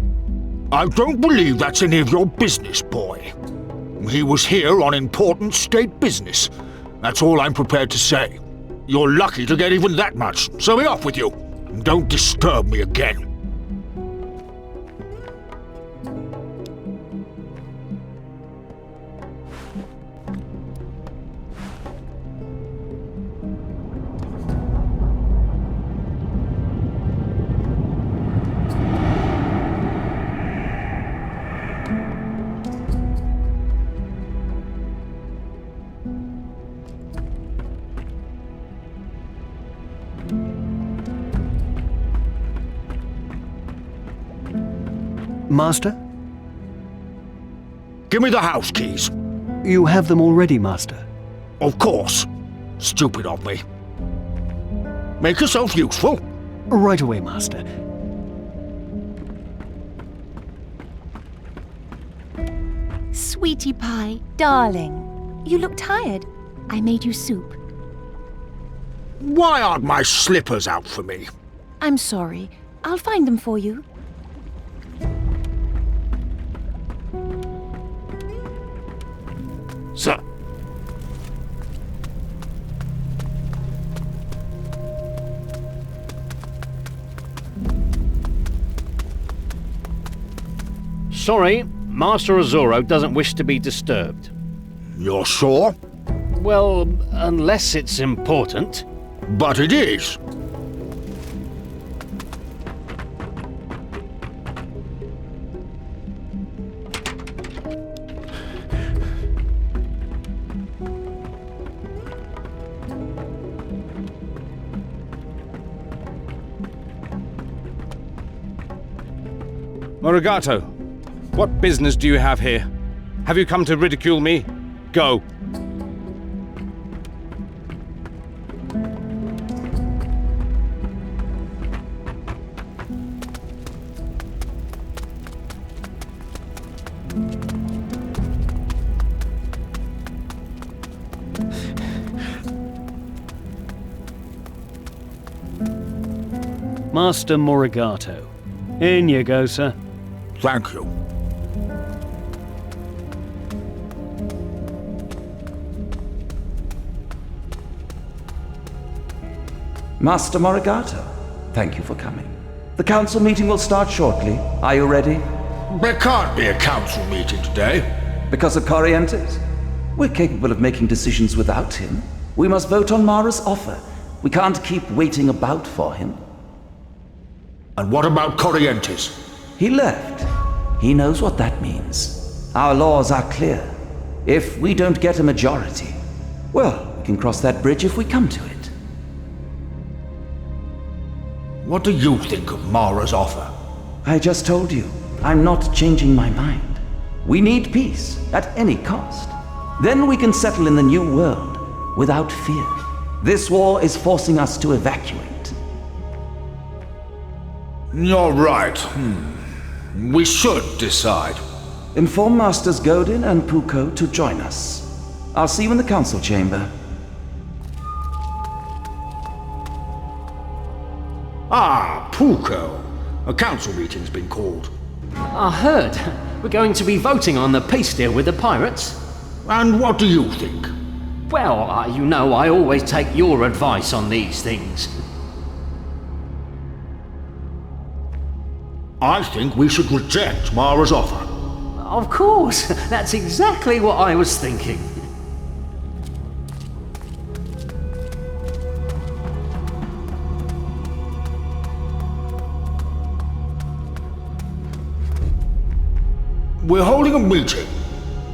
I don't believe that's any of your business, boy. He was here on important state business. That's all I'm prepared to say. You're lucky to get even that much, so be off with you. And don't disturb me again. Master? Give me the house keys. You have them already, Master. Of course. Stupid of me. Make yourself useful. Right away, Master. Sweetie pie, darling. You look tired. I made you soup. Why aren't my slippers out for me? I'm sorry. I'll find them for you. Sir. Sorry, Master Azoro doesn't wish to be disturbed. You're sure? Well, unless it's important. But it is. Mauregato, what business do you have here? Have you come to ridicule me? Go. Master Mauregato. In you go, sir. Thank you. Master Mauregato, thank you for coming. The council meeting will start shortly. Are you ready? There can't be a council meeting today. Because of Corrientes? We're capable of making decisions without him. We must vote on Mara's offer. We can't keep waiting about for him. And what about Corrientes? He left. He knows what that means. Our laws are clear. If we don't get a majority, well, we can cross that bridge if we come to it. What do you think of Mara's offer? I just told you, I'm not changing my mind. We need peace, at any cost. Then we can settle in the new world, without fear. This war is forcing us to evacuate. You're right. We should decide. Inform Masters Godin and Puko to join us. I'll see you in the council chamber. Ah, Puko. A council meeting's been called. I heard. We're going to be voting on the peace deal with the pirates. And what do you think? Well, you know I always take your advice on these things. I think we should reject Mara's offer. Of course. That's exactly what I was thinking. We're holding a meeting.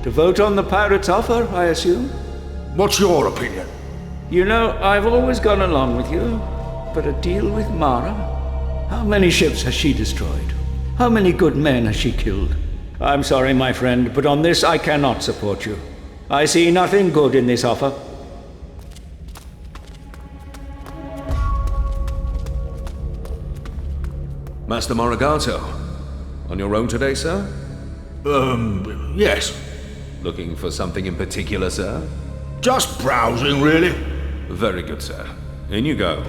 To vote on the pirates' offer, I assume? What's your opinion? You know, I've always gone along with you, but a deal with Mara? How many ships has she destroyed? How many good men has she killed? I'm sorry, my friend, but on this I cannot support you. I see nothing good in this offer. Master Mauregato, on your own today, sir? Yes. Looking for something in particular, sir? Just browsing, really. Very good, sir. In you go.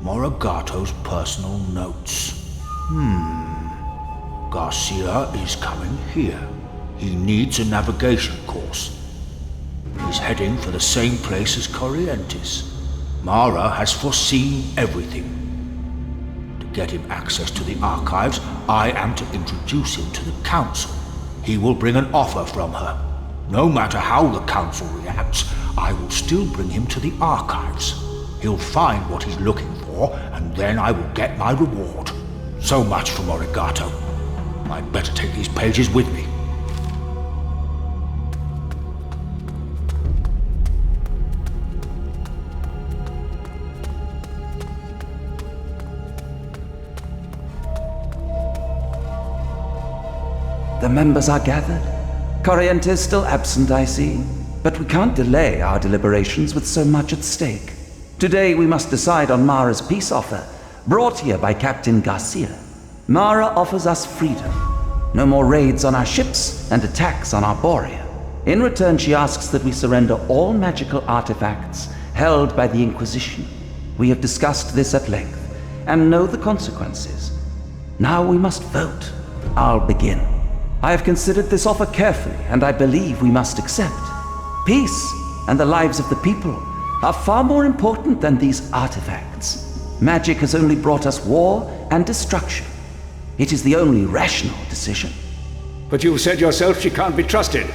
Mauregato's personal notes. Garcia is coming here. He needs a navigation course. He's heading for the same place as Corrientes. Mara has foreseen everything. To get him access to the archives, I am to introduce him to the Council. He will bring an offer from her. No matter how the Council reacts, I will still bring him to the archives. He'll find what he's looking for, and then I will get my reward. So much for Mauregato. I'd better take these pages with me. The members are gathered. Corrientes still absent, I see. But we can't delay our deliberations with so much at stake. Today we must decide on Mara's peace offer, brought here by Captain Garcia. Mara offers us freedom. No more raids on our ships and attacks on Arborea. In return, she asks that we surrender all magical artifacts held by the Inquisition. We have discussed this at length and know the consequences. Now we must vote. I'll begin. I have considered this offer carefully, and I believe we must accept. Peace and the lives of the people are far more important than these artifacts. Magic has only brought us war and destruction. It is the only rational decision. But you said yourself she can't be trusted.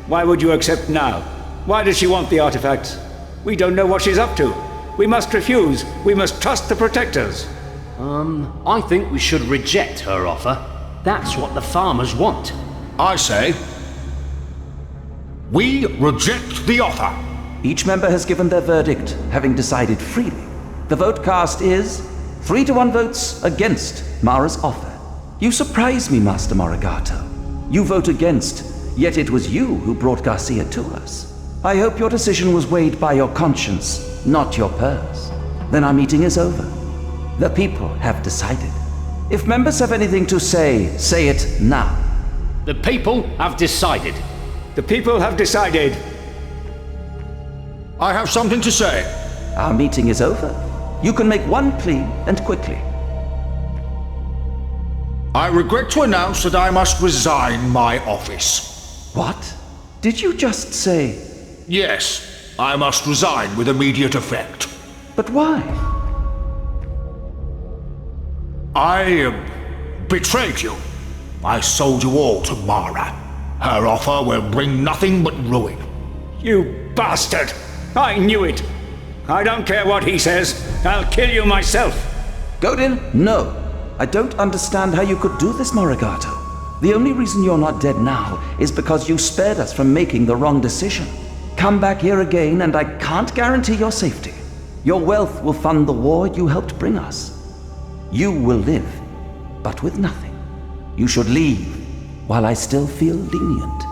Why would you accept now? Why does she want the artifacts? We don't know what she's up to. We must refuse. We must trust the protectors. I think we should reject her offer. That's what the farmers want. I say, we reject the offer. Each member has given their verdict, having decided freely. The vote cast is 3-1 votes against Mara's offer. You surprise me, Master Mauregato. You vote against, yet it was you who brought Garcia to us. I hope your decision was weighed by your conscience, not your purse. Then our meeting is over. The people have decided. If members have anything to say it now. The people have decided. The people have decided. I have something to say. Our meeting is over. You can make one plea, and quickly. I regret to announce that I must resign my office. What? Did you just say? Yes, I must resign with immediate effect. But why? I betrayed you. I sold you all to Mara. Her offer will bring nothing but ruin. You bastard! I knew it! I don't care what he says. I'll kill you myself. Godin, no. I don't understand how you could do this, Mauregato. The only reason you're not dead now is because you spared us from making the wrong decision. Come back here again and I can't guarantee your safety. Your wealth will fund the war you helped bring us. You will live, but with nothing. You should leave while I still feel lenient.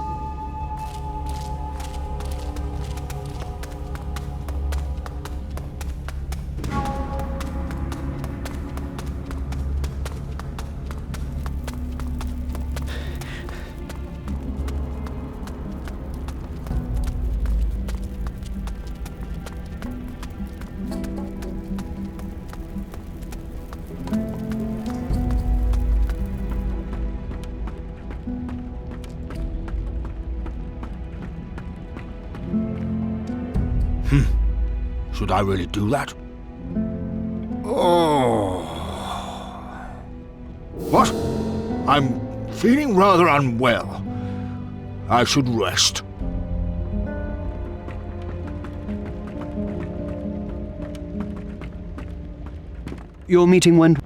Should I really do that? Oh. What? I'm feeling rather unwell. I should rest. Your meeting went...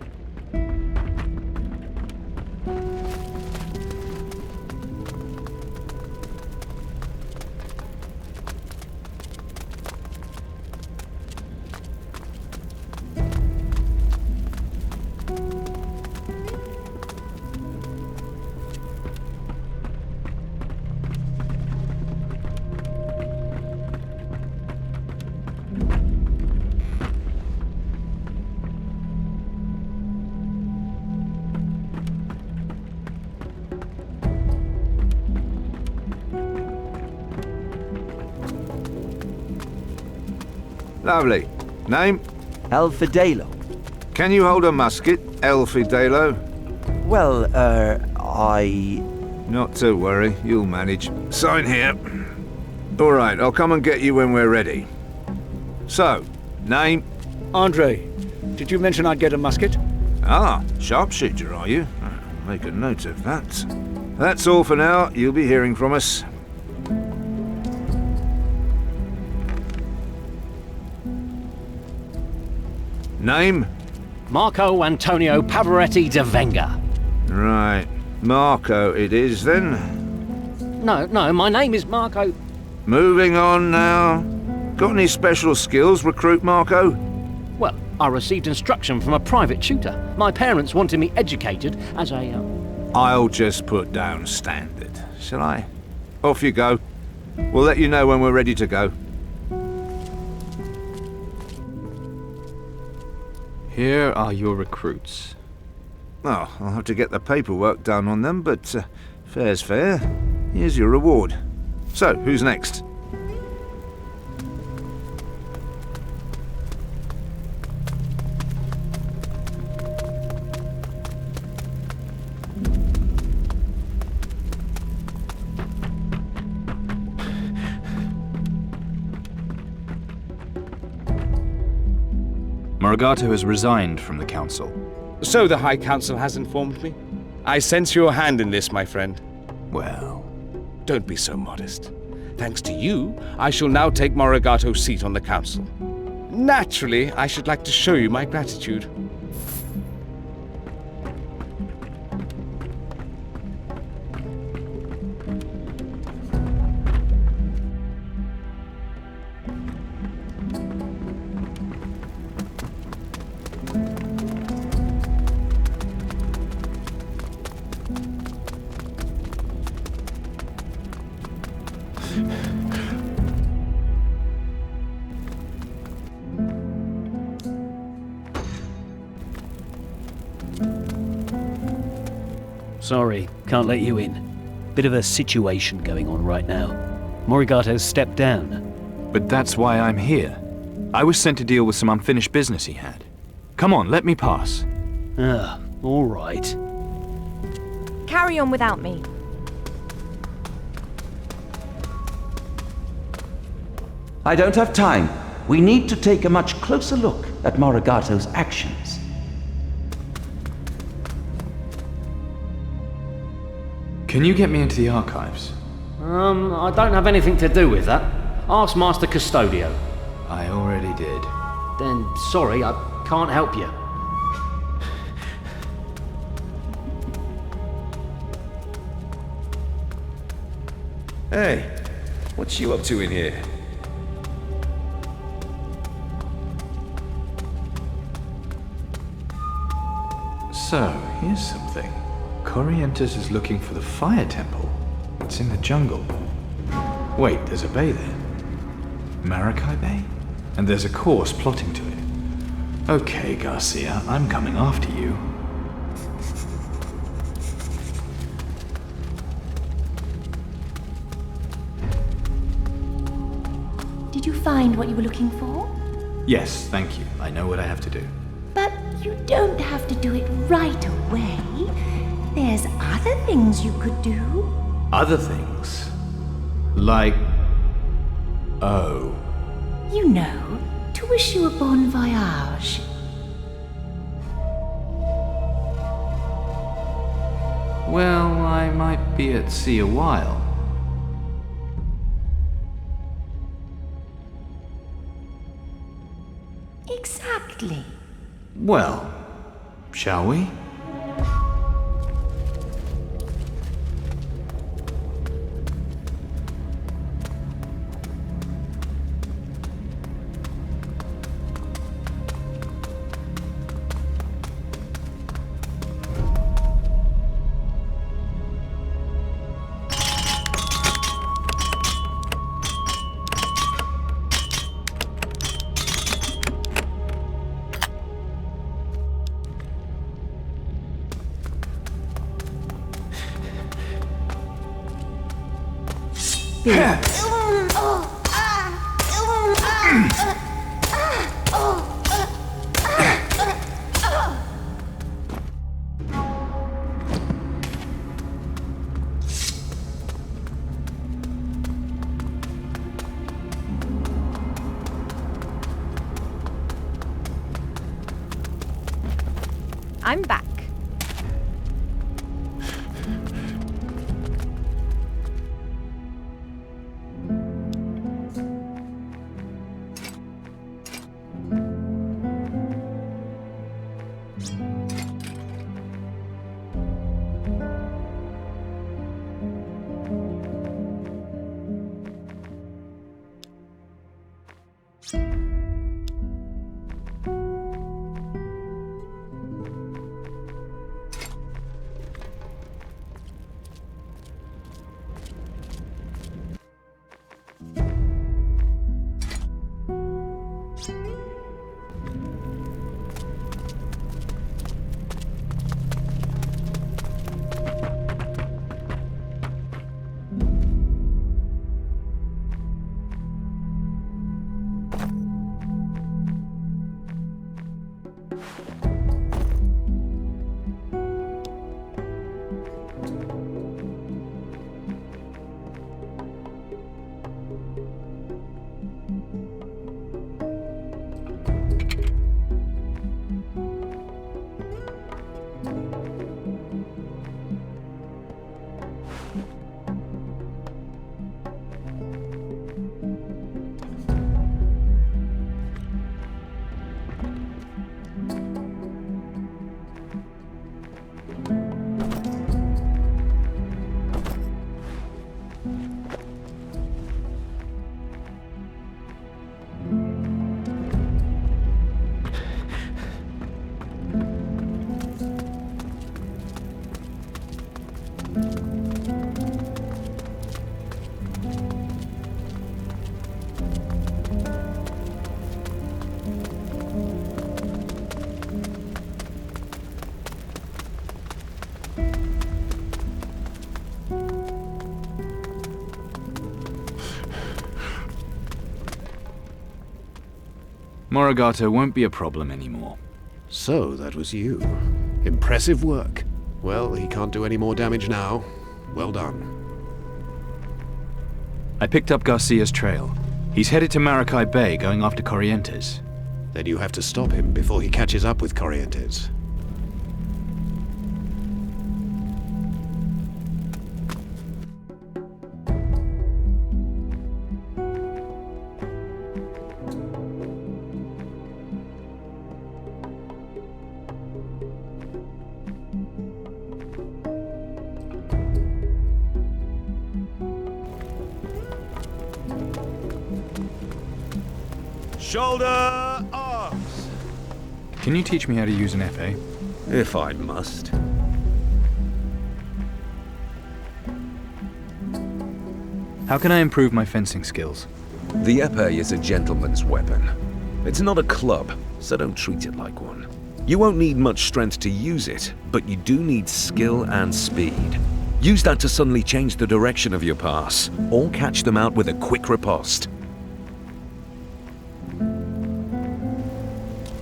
Lovely. Name? El Fidelo. Can you hold a musket, El Fidelo? Well, I... Not to worry, you'll manage. Sign here. All right, I'll come and get you when we're ready. So, name? Andre, did you mention I'd get a musket? Ah, sharpshooter, are you? Make a note of that. That's all for now. You'll be hearing from us. Name? Marco Antonio Pavaretti de Venga. Right. Marco it is, then. No, my name is Marco... Moving on now. Got any special skills, recruit Marco? Well, I received instruction from a private tutor. My parents wanted me educated as a... I'll just put down standard, shall I? Off you go. We'll let you know when we're ready to go. Here are your recruits. Oh, I'll have to get the paperwork done on them, but fair's fair. Here's your reward. So, who's next? Mauregato has resigned from the council. So the High Council has informed me. I sense your hand in this, my friend. Well... Don't be so modest. Thanks to you, I shall now take Maurigato's seat on the council. Naturally, I should like to show you my gratitude. Sorry, can't let you in. Bit of a situation going on right now. Mauregato's stepped down. But that's why I'm here. I was sent to deal with some unfinished business he had. Come on, let me pass. Ah, all right. Carry on without me. I don't have time. We need to take a much closer look at Maurigato's actions. Can you get me into the archives? I don't have anything to do with that. Ask Master Custodio. I already did. Then, sorry, I can't help you. Hey, what's you up to in here? So, here's something. Corrientes is looking for the fire temple. It's in the jungle. Wait, there's a bay there. Maracay Bay? And there's a course plotting to it. Okay, Garcia, I'm coming after you. Did you find what you were looking for? Yes, thank you. I know what I have to do. But you don't have to do it right away. There's other things you could do. Other things? Like... Oh. You know, to wish you a bon voyage. Well, I might be at sea a while. Exactly. Well, shall we? I'm back. Mauregato won't be a problem anymore. So, that was you. Impressive work. Well, he can't do any more damage now. Well done. I picked up Garcia's trail. He's headed to Maracay Bay, going after Corrientes. Then you have to stop him before he catches up with Corrientes. Shoulder arms! Can you teach me how to use an épée? If I must. How can I improve my fencing skills? The épée is a gentleman's weapon. It's not a club, so don't treat it like one. You won't need much strength to use it, but you do need skill and speed. Use that to suddenly change the direction of your pass, or catch them out with a quick riposte.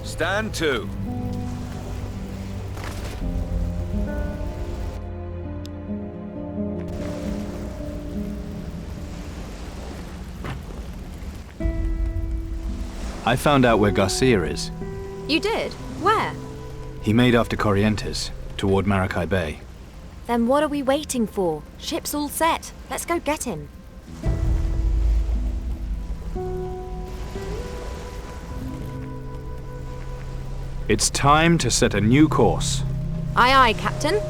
Stand to. I found out where Garcia is. You did? Where? He made after Corrientes, toward Maracay Bay. Then what are we waiting for? Ship's all set. Let's go get him. It's time to set a new course. Aye, aye, Captain.